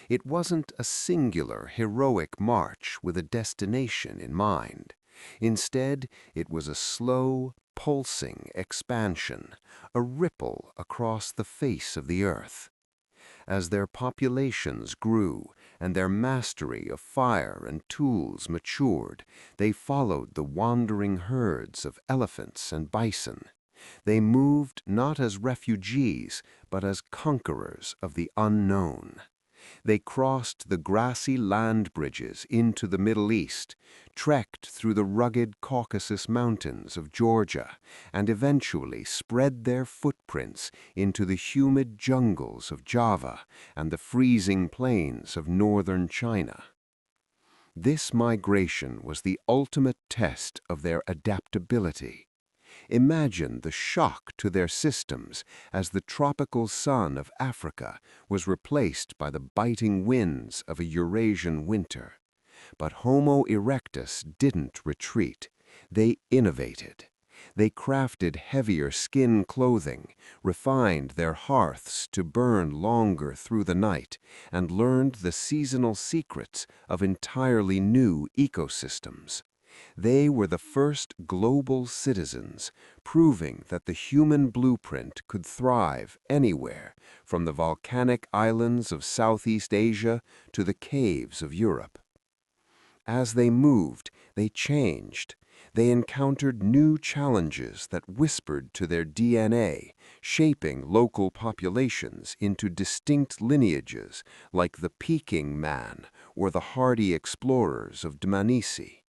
It wasn't a singular, heroic march with a destination in mind. Instead, it was a slow, pulsing expansion, a ripple across the face of the earth. As their populations grew and their mastery of fire and tools matured, they followed the wandering herds of elephants and bison. They moved not as refugees, but as conquerors of the unknown. They crossed the grassy land bridges into the Middle East, trekked through the rugged Caucasus Mountains of Georgia, and eventually spread their footprints into the humid jungles of Java and the freezing plains of northern China. This migration was the ultimate test of their adaptability. Imagine the shock to their systems as the tropical sun of Africa was replaced by the biting winds of a Eurasian winter. But Homo erectus didn't retreat. They innovated. They crafted heavier skin clothing, refined their hearths to burn longer through the night, and learned the seasonal secrets of entirely new ecosystems. They were the first global citizens, proving that the human blueprint could thrive anywhere, from the volcanic islands of Southeast Asia to the caves of Europe. As they moved, they changed. They encountered new challenges that whispered to their DNA, shaping local populations into distinct lineages like the Peking man or the hardy explorers of Dmanisi.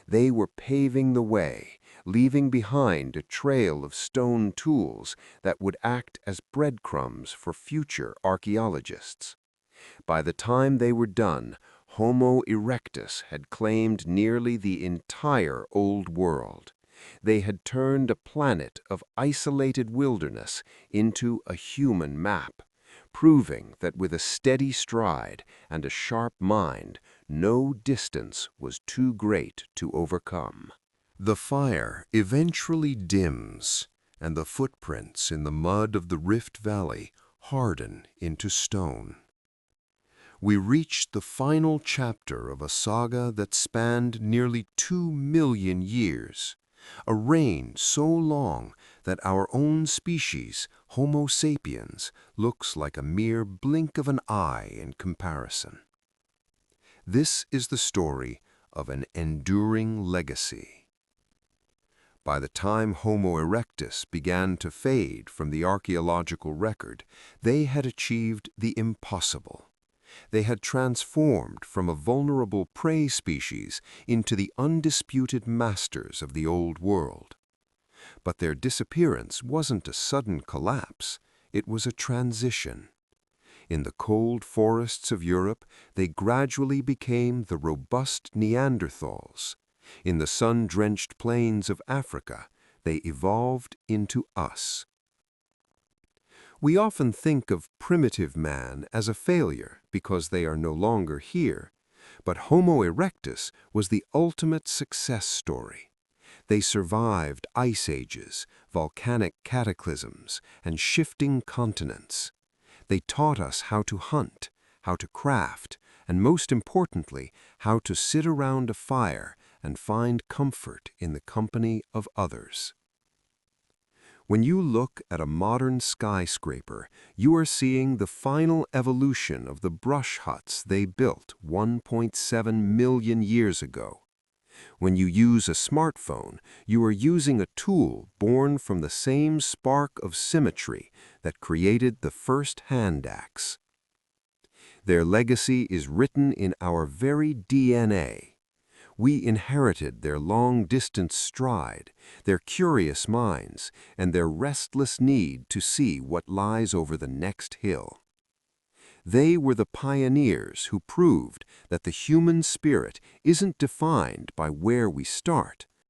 They were paving the way, leaving behind a trail of stone tools that would act as breadcrumbs for future archaeologists. By the time they were done, Homo erectus had claimed nearly the entire Old World. They had turned a planet of isolated wilderness into a human map, proving that with a steady stride and a sharp mind, no distance was too great to overcome. The fire eventually dims, and the footprints in the mud of the Rift Valley harden into stone. We reached the final chapter of a saga that spanned nearly 2 million years, a reign so long that our own species, Homo sapiens, looks like a mere blink of an eye in comparison. This is the story of an enduring legacy. By the time Homo erectus began to fade from the archaeological record, they had achieved the impossible. They had transformed from a vulnerable prey species into the undisputed masters of the Old World. But their disappearance wasn't a sudden collapse, it was a transition. In the cold forests of Europe, they gradually became the robust Neanderthals. In the sun-drenched plains of Africa, they evolved into us. We often think of primitive man as a failure because they are no longer here, but Homo erectus was the ultimate success story. They survived ice ages, volcanic cataclysms, and shifting continents. They taught us how to hunt, how to craft, and most importantly, how to sit around a fire and find comfort in the company of others. When you look at a modern skyscraper, you are seeing the final evolution of the brush huts they built 1.7 million years ago. When you use a smartphone, you are using a tool born from the same spark of symmetry that created the first hand axe. Their legacy is written in our very DNA. We inherited their long-distance stride, their curious minds, and their restless need to see what lies over the next hill. They were the pioneers who proved that the human spirit isn't defined by where we start,